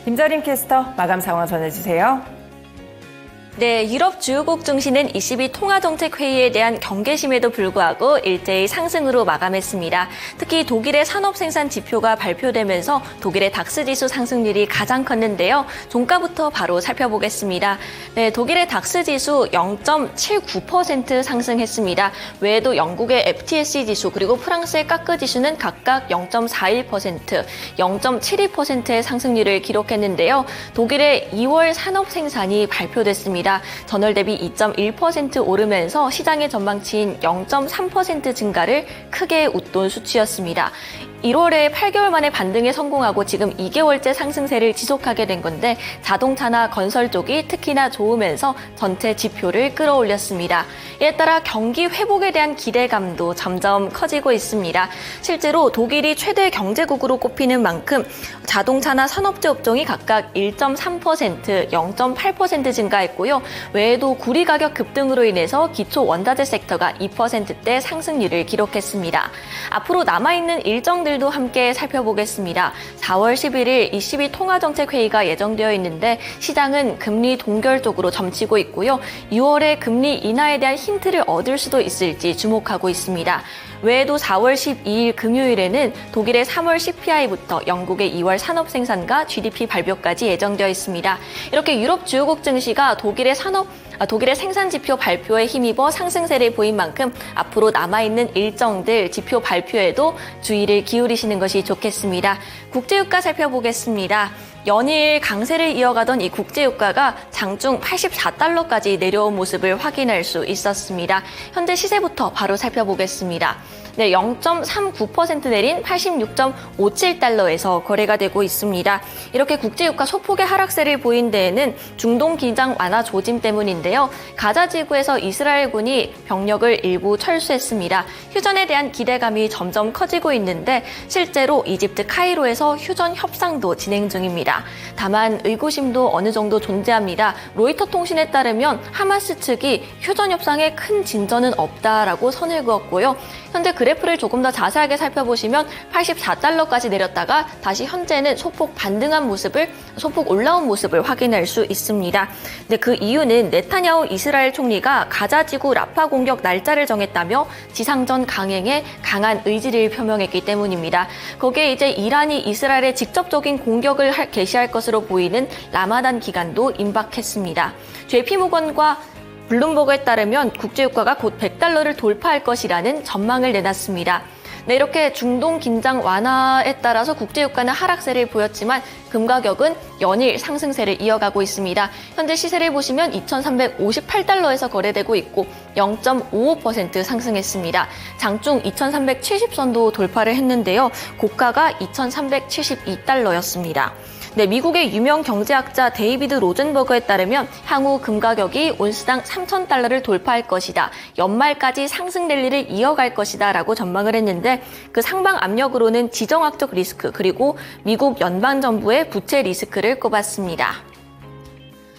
김자림 캐스터 마감 상황 전해주세요. 네, 유럽 주요국 증시는 ECB 통화정책회의에 대한 경계심에도 불구하고 일제히 상승으로 마감했습니다. 특히 독일의 산업생산 지표가 발표되면서 독일의 닥스지수 상승률이 가장 컸는데요. 종가부터 바로 살펴보겠습니다. 네, 독일의 닥스지수 0.79% 상승했습니다. 외에도 영국의 FTSE 지수 그리고 프랑스의 까크 지수는 각각 0.41%, 0.72%의 상승률을 기록했는데요. 독일의 2월 산업생산이 발표됐습니다. 전월 대비 2.1% 오르면서 시장의 전망치인 0.3% 증가를 크게 웃돈 수치였습니다. 1월에 8개월 만에 반등에 성공하고 지금 2개월째 상승세를 지속하게 된 건데 자동차나 건설 쪽이 특히나 좋으면서 전체 지표를 끌어올렸습니다. 이에 따라 경기 회복에 대한 기대감도 점점 커지고 있습니다. 실제로 독일이 최대 경제국으로 꼽히는 만큼 자동차나 산업재 업종이 각각 1.3%, 0.8% 증가했고요. 외에도 구리 가격 급등으로 인해서 기초 원자재 섹터가 2%대 상승률을 기록했습니다. 앞으로 남아있는 일정들도 함께 살펴보겠습니다. 4월 11일 ECB 통화정책회의가 예정되어 있는데 시장은 금리 동결 쪽으로 점치고 있고요. 6월에 금리 인하에 대한 힌트를 얻을 수도 있을지 주목하고 있습니다. 외에도 4월 12일 금요일에는 독일의 3월 CPI부터 영국의 2월 산업생산과 GDP 발표까지 예정되어 있습니다. 이렇게 유럽 주요국 증시가 독일의 생산 지표 발표에 힘입어 상승세를 보인 만큼 앞으로 남아있는 일정들 지표 발표에도 주의를 기울이시는 것이 좋겠습니다. 국제유가 살펴보겠습니다. 연일 강세를 이어가던 이 국제유가가 장중 84달러까지 내려온 모습을 확인할 수 있었습니다. 현재 시세부터 바로 살펴보겠습니다. 네, 0.39% 내린 86.57달러에서 거래가 되고 있습니다. 이렇게 국제유가 소폭의 하락세를 보인 데에는 중동 긴장 완화 조짐 때문인데요. 가자 지구에서 이스라엘군이 병력을 일부 철수했습니다. 휴전에 대한 기대감이 점점 커지고 있는데 실제로 이집트 카이로에서 휴전 협상도 진행 중입니다. 다만 의구심도 어느 정도 존재합니다. 로이터 통신에 따르면 하마스 측이 휴전 협상에 큰 진전은 없다라고 선을 그었고요. 현재 그래프를 조금 더 자세하게 살펴보시면 84달러까지 내렸다가 다시 현재는 소폭 올라온 모습을 확인할 수 있습니다. 근데 그 이유는 네타냐후 이스라엘 총리가 가자지구 라파 공격 날짜를 정했다며 지상전 강행에 강한 의지를 표명했기 때문입니다. 거기에 이제 이란이 이스라엘에 직접적인 공격을 개시할 것으로 보이는 라마단 기간도 임박했습니다. JP모건과 블룸버그에 따르면 국제유가가 곧 100달러를 돌파할 것이라는 전망을 내놨습니다. 네, 이렇게 중동 긴장 완화에 따라서 국제유가는 하락세를 보였지만 금 가격은 연일 상승세를 이어가고 있습니다. 현재 시세를 보시면 2,358달러에서 거래되고 있고 0.55% 상승했습니다. 장중 2,370선도 돌파를 했는데요. 고가가 2,372달러였습니다. 네, 미국의 유명 경제학자 데이비드 로젠버그에 따르면 향후 금 가격이 온스당 3,000달러를 돌파할 것이다. 연말까지 상승 랠리를 이어갈 것이다 라고 전망을 했는데 그 상방 압력으로는 지정학적 리스크 그리고 미국 연방정부의 부채 리스크를 꼽았습니다.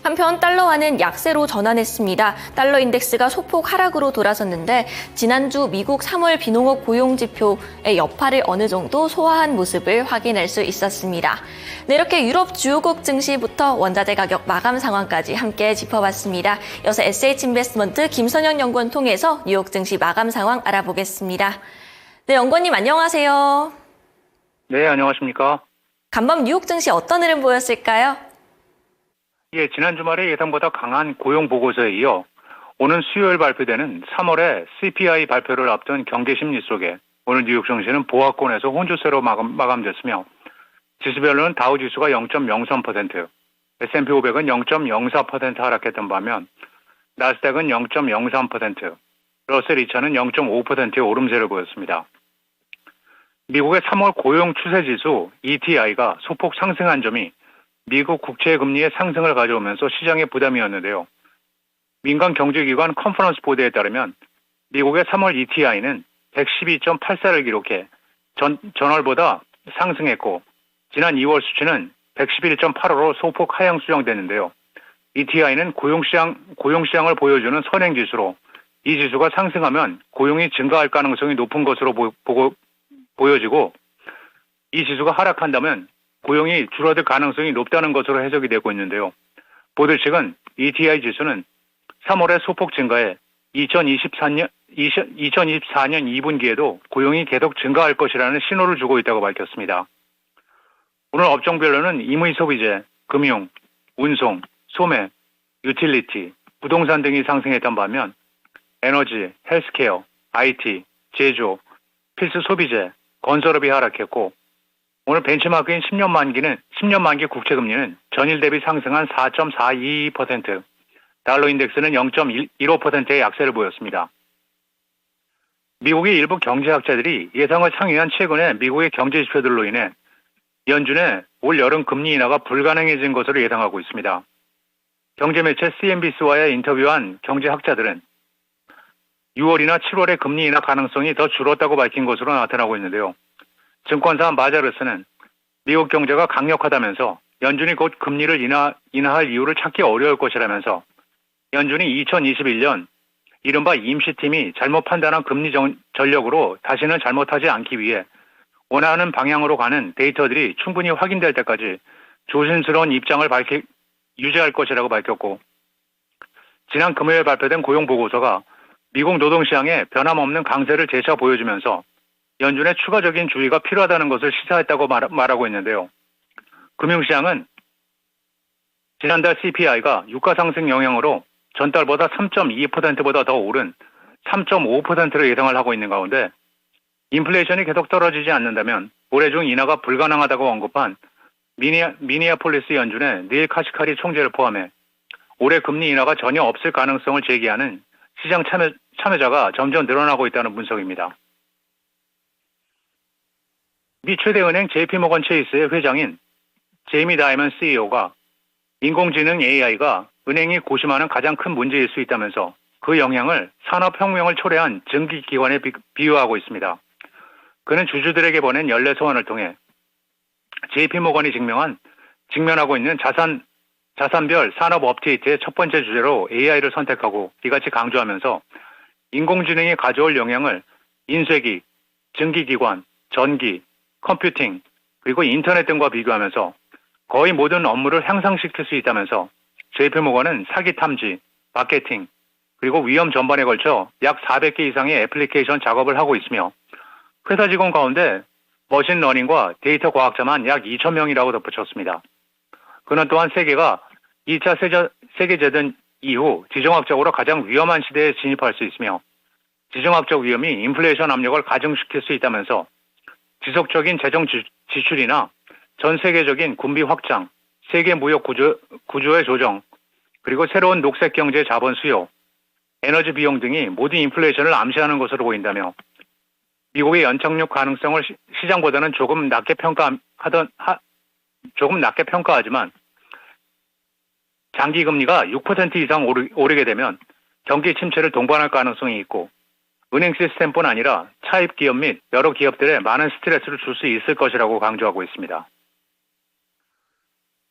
한편 달러화는 약세로 전환했습니다. 달러 인덱스가 소폭 하락으로 돌아섰는데 지난주 미국 3월 비농업 고용지표의 여파를 어느 정도 소화한 모습을 확인할 수 있었습니다. 네, 이렇게 유럽 주요국 증시부터 원자재 가격 마감 상황까지 함께 짚어봤습니다. 이어서 SH인베스트먼트 김선영 연구원 통해서 뉴욕 증시 마감 상황 알아보겠습니다. 네, 연구원님 안녕하세요. 네, 안녕하십니까. 간밤 뉴욕 증시 어떤 흐름 보였을까요? 예, 지난 주말에 예상보다 강한 고용 보고서에 이어 오는 수요일 발표되는 3월의 CPI 발표를 앞둔 경계 심리 속에 오늘 뉴욕 증시는 보합권에서 혼조세로 마감됐으며 지수별로는 다우 지수가 0.03%, S&P 500은 0.04% 하락했던 반면 나스닥은 0.03%, 러셀 2000은 0.5%의 오름세를 보였습니다. 미국의 3월 고용 추세 지수 ETI가 소폭 상승한 점이 미국 국채 금리의 상승을 가져오면서 시장의 부담이었는데요. 민간 경제기관 컨퍼런스 보드에 따르면 미국의 3월 ETI는 112.84를 기록해 전월보다 상승했고 지난 2월 수치는 111.85로 소폭 하향 수정됐는데요. ETI는 고용시장을 보여주는 선행지수로 이 지수가 상승하면 고용이 증가할 가능성이 높은 것으로 보여지고 이 지수가 하락한다면 고용이 줄어들 가능성이 높다는 것으로 해석이 되고 있는데요. 보드 측은 ETI 지수는 3월에 소폭 증가해 2024년 2분기에도 고용이 계속 증가할 것이라는 신호를 주고 있다고 밝혔습니다. 오늘 업종별로는 임의 소비재, 금융, 운송, 소매, 유틸리티, 부동산 등이 상승했던 반면 에너지, 헬스케어, IT, 제조, 필수 소비재, 건설업이 하락했고 오늘 벤치마크인 10년 만기 국채금리는 전일 대비 상승한 4.42%, 달러 인덱스는 0.15%의 약세를 보였습니다. 미국의 일부 경제학자들이 예상을 상회한 최근에 미국의 경제 지표들로 인해 연준의 올 여름 금리 인하가 불가능해진 것으로 예상하고 있습니다. 경제매체 CNBC와의 인터뷰한 경제학자들은 6월이나 7월의 금리 인하 가능성이 더 줄었다고 밝힌 것으로 나타나고 있는데요. 증권사 마자르스는 미국 경제가 강력하다면서 연준이 곧 금리를 인하할 이유를 찾기 어려울 것이라면서 연준이 2021년 이른바 임시팀이 잘못 판단한 금리 전력으로 다시는 잘못하지 않기 위해 원하는 방향으로 가는 데이터들이 충분히 확인될 때까지 조심스러운 입장을 유지할 것이라고 밝혔고 지난 금요일 발표된 고용보고서가 미국 노동시장에 변함없는 강세를 재차 보여주면서 연준의 추가적인 주의가 필요하다는 것을 시사했다고 말하고 있는데요. 금융시장은 지난달 CPI가 유가 상승 영향으로 전달보다 3.2%보다 더 오른 3.5%로 예상을 하고 있는 가운데 인플레이션이 계속 떨어지지 않는다면 올해 중 인하가 불가능하다고 언급한 미니애폴리스 연준의 닐 카시카리 총재를 포함해 올해 금리 인하가 전혀 없을 가능성을 제기하는 시장 참여자가 점점 늘어나고 있다는 분석입니다. 미 최대 은행 JP모건 체이스의 회장인 제이미 다이먼 CEO가 인공지능 AI가 은행이 고심하는 가장 큰 문제일 수 있다면서 그 영향을 산업혁명을 초래한 증기기관에 비유하고 있습니다. 그는 주주들에게 보낸 연례 소환을 통해 JP모건이 직면하고 있는 자산별 산업 업데이트의 첫 번째 주제로 AI를 선택하고 이같이 강조하면서 인공지능이 가져올 영향을 인쇄기, 증기기관, 전기, 컴퓨팅, 그리고 인터넷 등과 비교하면서 거의 모든 업무를 향상시킬 수 있다면서 JP모건은 사기 탐지, 마케팅, 그리고 위험 전반에 걸쳐 약 400개 이상의 애플리케이션 작업을 하고 있으며 회사 직원 가운데 머신러닝과 데이터 과학자만 약 2,000명이라고 덧붙였습니다. 그는 또한 세계가 2차 세계대전 이후 지정학적으로 가장 위험한 시대에 진입할 수 있으며 지정학적 위험이 인플레이션 압력을 가중시킬 수 있다면서 지속적인 재정 지출이나 전 세계적인 군비 확장, 세계 무역 구조의 조정, 그리고 새로운 녹색 경제 자본 수요, 에너지 비용 등이 모두 인플레이션을 암시하는 것으로 보인다며 미국의 연착륙 가능성을 시장보다는 조금 낮게 평가하지만 장기 금리가 6% 이상 오르게 되면 경기 침체를 동반할 가능성이 있고 은행 시스템뿐 아니라 차입 기업 및 여러 기업들에 많은 스트레스를 줄 수 있을 것이라고 강조하고 있습니다.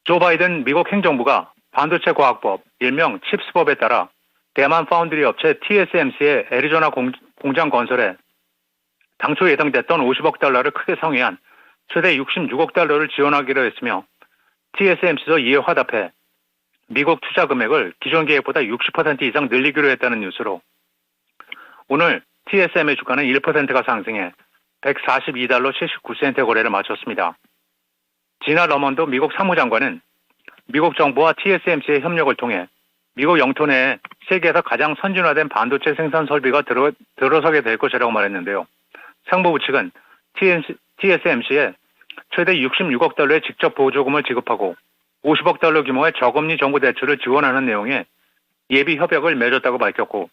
조 바이든 미국 행정부가 반도체 과학법, 일명 칩스법에 따라 대만 파운드리 업체 TSMC의 애리조나 공장 건설에 당초 예상됐던 50억 달러를 크게 상회한 최대 66억 달러를 지원하기로 했으며 TSMC도 이에 화답해 미국 투자 금액을 기존 계획보다 60% 이상 늘리기로 했다는 뉴스로 오늘 TSM의 주가는 1%가 상승해 142달러 79센트 거래를 마쳤습니다. 지나 러먼도 미국 사무장관은 미국 정부와 TSMC의 협력을 통해 미국 영토 내에 세계에서 가장 선진화된 반도체 생산 설비가 들어서게 될 것이라고 말했는데요. 상무부 측은 TSMC에 최대 66억 달러의 직접 보조금을 지급하고 50억 달러 규모의 저금리 정부 대출을 지원하는 내용의 예비 협약을 맺었다고 밝혔고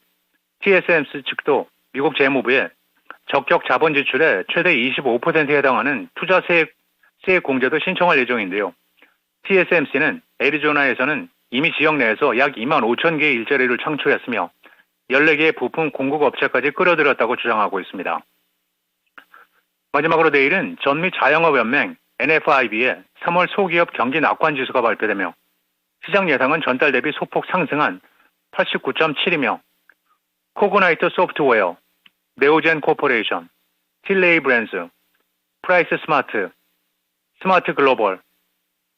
TSMC 측도 미국 재무부에 적격 자본 지출의 최대 25%에 해당하는 투자 세액 공제도 신청할 예정인데요. TSMC는 애리조나에서는 이미 지역 내에서 약 2만 5천 개의 일자리를 창출했으며 14개의 부품 공급 업체까지 끌어들였다고 주장하고 있습니다. 마지막으로 내일은 전미 자영업연맹 NFIB의 3월 소기업 경기 낙관 지수가 발표되며 시장 예상은 전달 대비 소폭 상승한 89.7이며 코그나이트 소프트웨어, 네오젠 코퍼레이션, 틸레이 브랜즈, 프라이스 스마트, 스마트 글로벌,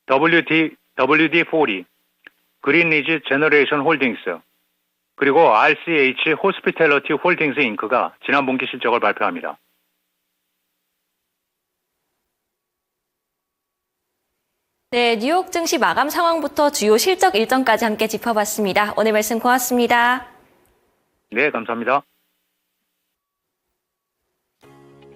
WD-40, 그린리지 제너레이션 홀딩스, 그리고 RCH 호스피텔러티 홀딩스 잉크가 지난 분기 실적을 발표합니다. 네, 뉴욕 증시 마감 상황부터 주요 실적 일정까지 함께 짚어봤습니다. 오늘 말씀 고맙습니다. 네, 감사합니다.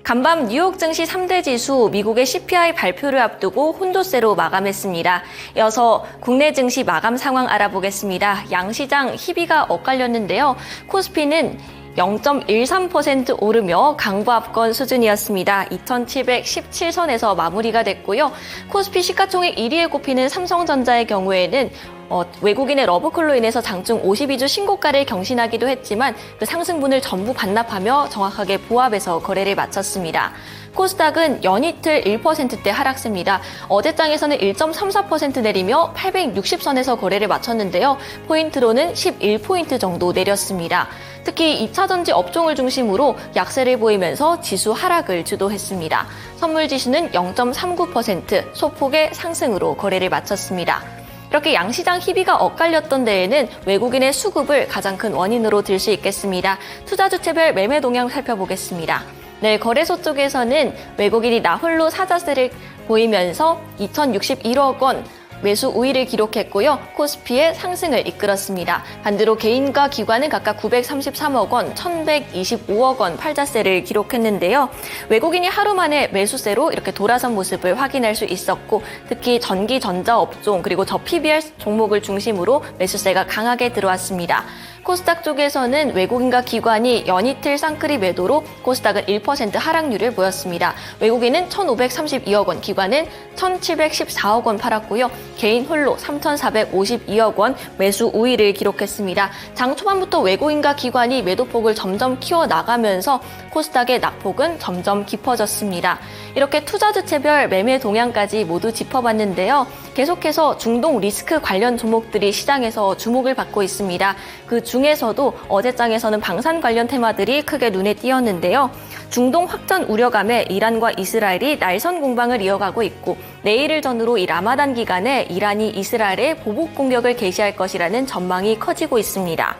간밤 뉴욕 증시 3대 지수 미국의 CPI 발표를 앞두고 혼조세로 마감했습니다. 이어서 국내 증시 마감 상황 알아보겠습니다. 양시장 희비가 엇갈렸는데요. 코스피는 0.13% 오르며 강보합권 수준이었습니다. 2,717선에서 마무리가 됐고요. 코스피 시가총액 1위에 꼽히는 삼성전자의 경우에는 외국인의 러브콜로 인해서 장중 52주 신고가를 경신하기도 했지만 그 상승분을 전부 반납하며 정확하게 보합해서 거래를 마쳤습니다. 코스닥은 연이틀 1%대 하락세입니다. 어제장에서는 1.34% 내리며 860선에서 거래를 마쳤는데요. 포인트로는 11포인트 정도 내렸습니다. 특히 2차전지 업종을 중심으로 약세를 보이면서 지수 하락을 주도했습니다. 선물지수는 0.39% 소폭의 상승으로 거래를 마쳤습니다. 이렇게 양시장 희비가 엇갈렸던 데에는 외국인의 수급을 가장 큰 원인으로 들 수 있겠습니다. 투자주체별 매매 동향 살펴보겠습니다. 네, 거래소 쪽에서는 외국인이 나홀로 사자세를 보이면서 2,061억 원 매수 우위를 기록했고요. 코스피의 상승을 이끌었습니다. 반대로 개인과 기관은 각각 933억 원, 1,125억 원 팔자세를 기록했는데요. 외국인이 하루 만에 매수세로 이렇게 돌아선 모습을 확인할 수 있었고 특히 전기, 전자 업종 그리고 저PBR 종목을 중심으로 매수세가 강하게 들어왔습니다. 코스닥 쪽에서는 외국인과 기관이 연이틀 쌍끌이 매도로 코스닥은 1% 하락률을 보였습니다. 외국인은 1,532억 원, 기관은 1,714억 원 팔았고요. 개인 홀로 3,452억 원 매수 우위를 기록했습니다. 장 초반부터 외국인과 기관이 매도폭을 점점 키워나가면서 코스닥의 낙폭은 점점 깊어졌습니다. 이렇게 투자주체별 매매 동향까지 모두 짚어봤는데요. 계속해서 중동 리스크 관련 종목들이 시장에서 주목을 받고 있습니다. 그 중에서도 어제장에서는 방산 관련 테마들이 크게 눈에 띄었는데요. 중동 확전 우려감에 이란과 이스라엘이 날선 공방을 이어가고 있고 내일을 전후로 이 라마단 기간에 이란이 이스라엘에 보복 공격을 개시할 것이라는 전망이 커지고 있습니다.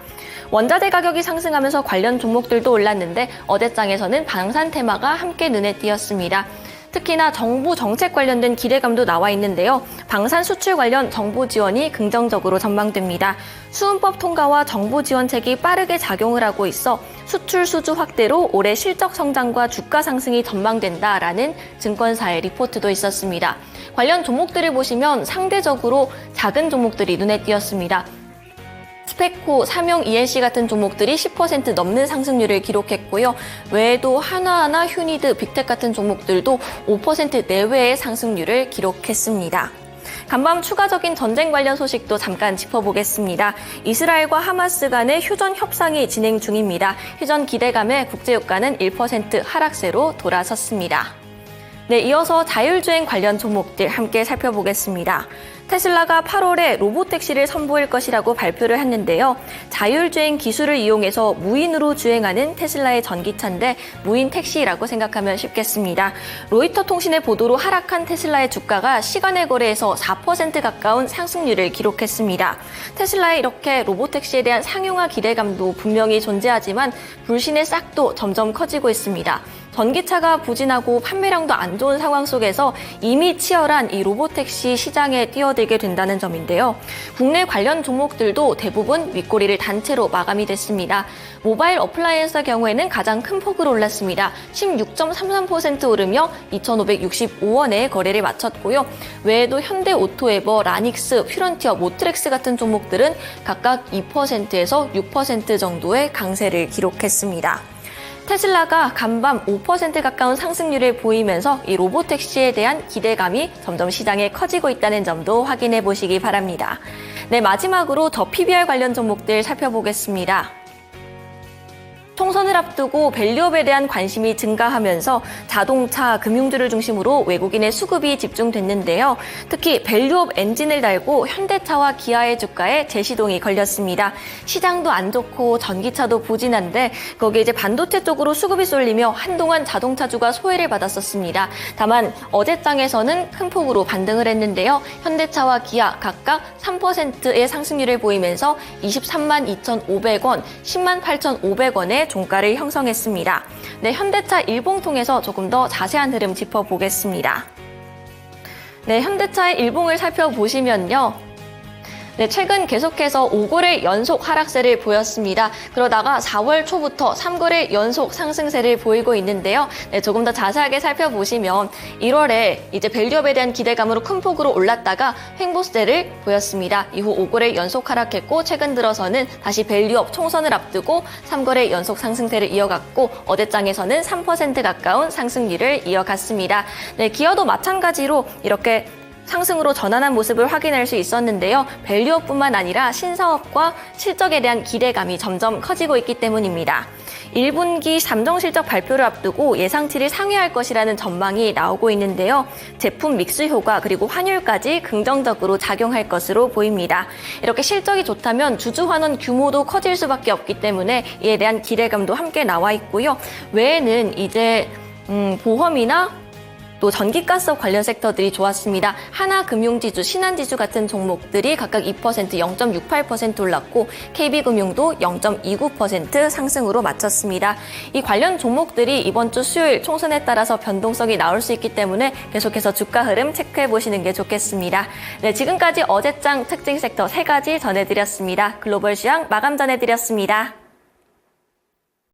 원자재 가격이 상승하면서 관련 종목들도 올랐는데 어제장에서는 방산 테마가 함께 눈에 띄었습니다. 특히나 정부 정책 관련된 기대감도 나와 있는데요. 방산 수출 관련 정부 지원이 긍정적으로 전망됩니다. 수은법 통과와 정부 지원책이 빠르게 작용을 하고 있어 수출 수주 확대로 올해 실적 성장과 주가 상승이 전망된다라는 증권사의 리포트도 있었습니다. 관련 종목들을 보시면 상대적으로 작은 종목들이 눈에 띄었습니다. 스페코, 삼용, ENC 같은 종목들이 10% 넘는 상승률을 기록했고요. 외에도 하나하나, 휴니드, 빅텍 같은 종목들도 5% 내외의 상승률을 기록했습니다. 간밤 추가적인 전쟁 관련 소식도 잠깐 짚어보겠습니다. 이스라엘과 하마스 간의 휴전 협상이 진행 중입니다. 휴전 기대감에 국제유가는 1% 하락세로 돌아섰습니다. 네, 이어서 자율주행 관련 종목들 함께 살펴보겠습니다. 테슬라가 8월에 로보택시를 선보일 것이라고 발표를 했는데요. 자율주행 기술을 이용해서 무인으로 주행하는 테슬라의 전기차인데 무인 택시라고 생각하면 쉽겠습니다. 로이터 통신의 보도로 하락한 테슬라의 주가가 시간의 거래에서 4% 가까운 상승률을 기록했습니다. 테슬라의 이렇게 로보택시에 대한 상용화 기대감도 분명히 존재하지만 불신의 싹도 점점 커지고 있습니다. 전기차가 부진하고 판매량도 안 좋은 상황 속에서 이미 치열한 이 로보택시 시장에 뛰어들게 된다는 점인데요. 국내 관련 종목들도 대부분 윗꼬리를 단체로 마감이 됐습니다. 모바일 어플라이언스의 경우에는 가장 큰 폭으로 올랐습니다. 16.33% 오르며 2,565원에 거래를 마쳤고요. 외에도 현대 오토에버, 라닉스, 퓨런티어, 모트렉스 같은 종목들은 각각 2%에서 6% 정도의 강세를 기록했습니다. 테슬라가 간밤 5% 가까운 상승률을 보이면서 이 로보택시에 대한 기대감이 점점 시장에 커지고 있다는 점도 확인해 보시기 바랍니다. 네, 마지막으로 저PBR 관련 종목들 살펴보겠습니다. 총선을 앞두고 밸류업에 대한 관심이 증가하면서 자동차, 금융주를 중심으로 외국인의 수급이 집중됐는데요. 특히 밸류업 엔진을 달고 현대차와 기아의 주가에 재시동이 걸렸습니다. 시장도 안 좋고 전기차도 부진한데 거기에 이제 반도체 쪽으로 수급이 쏠리며 한동안 자동차주가 소외를 받았었습니다. 다만 어제장에서는 큰 폭으로 반등을 했는데요. 현대차와 기아 각각 3%의 상승률을 보이면서 23만 2,500원, 10만 8,500원의 종가를 형성했습니다. 네, 현대차 일봉통해서 조금 더 자세한 흐름 짚어보겠습니다. 네, 현대차의 일봉을 살펴보시면요. 네, 최근 계속해서 5거래 연속 하락세를 보였습니다. 그러다가 4월 초부터 3거래 연속 상승세를 보이고 있는데요. 네, 조금 더 자세하게 살펴보시면 1월에 이제 밸류업에 대한 기대감으로 큰 폭으로 올랐다가 횡보세를 보였습니다. 이후 5거래 연속 하락했고 최근 들어서는 다시 밸류업 총선을 앞두고 3거래 연속 상승세를 이어갔고 어제장에서는 3% 가까운 상승률을 이어갔습니다. 네, 기아도 마찬가지로 이렇게 상승으로 전환한 모습을 확인할 수 있었는데요. 밸류업뿐만 아니라 신사업과 실적에 대한 기대감이 점점 커지고 있기 때문입니다. 1분기 잠정 실적 발표를 앞두고 예상치를 상회할 것이라는 전망이 나오고 있는데요. 제품 믹스 효과 그리고 환율까지 긍정적으로 작용할 것으로 보입니다. 이렇게 실적이 좋다면 주주 환원 규모도 커질 수밖에 없기 때문에 이에 대한 기대감도 함께 나와 있고요. 외에는 이제 보험이나 또 전기가스 관련 섹터들이 좋았습니다. 하나금융지주, 신한지주 같은 종목들이 각각 2%, 0.68% 올랐고 KB금융도 0.29% 상승으로 마쳤습니다. 이 관련 종목들이 이번 주 수요일 총선에 따라서 변동성이 나올 수 있기 때문에 계속해서 주가 흐름 체크해 보시는 게 좋겠습니다. 네, 지금까지 어제장 특징 섹터 3가지 전해드렸습니다. 글로벌 시황 마감 전해드렸습니다.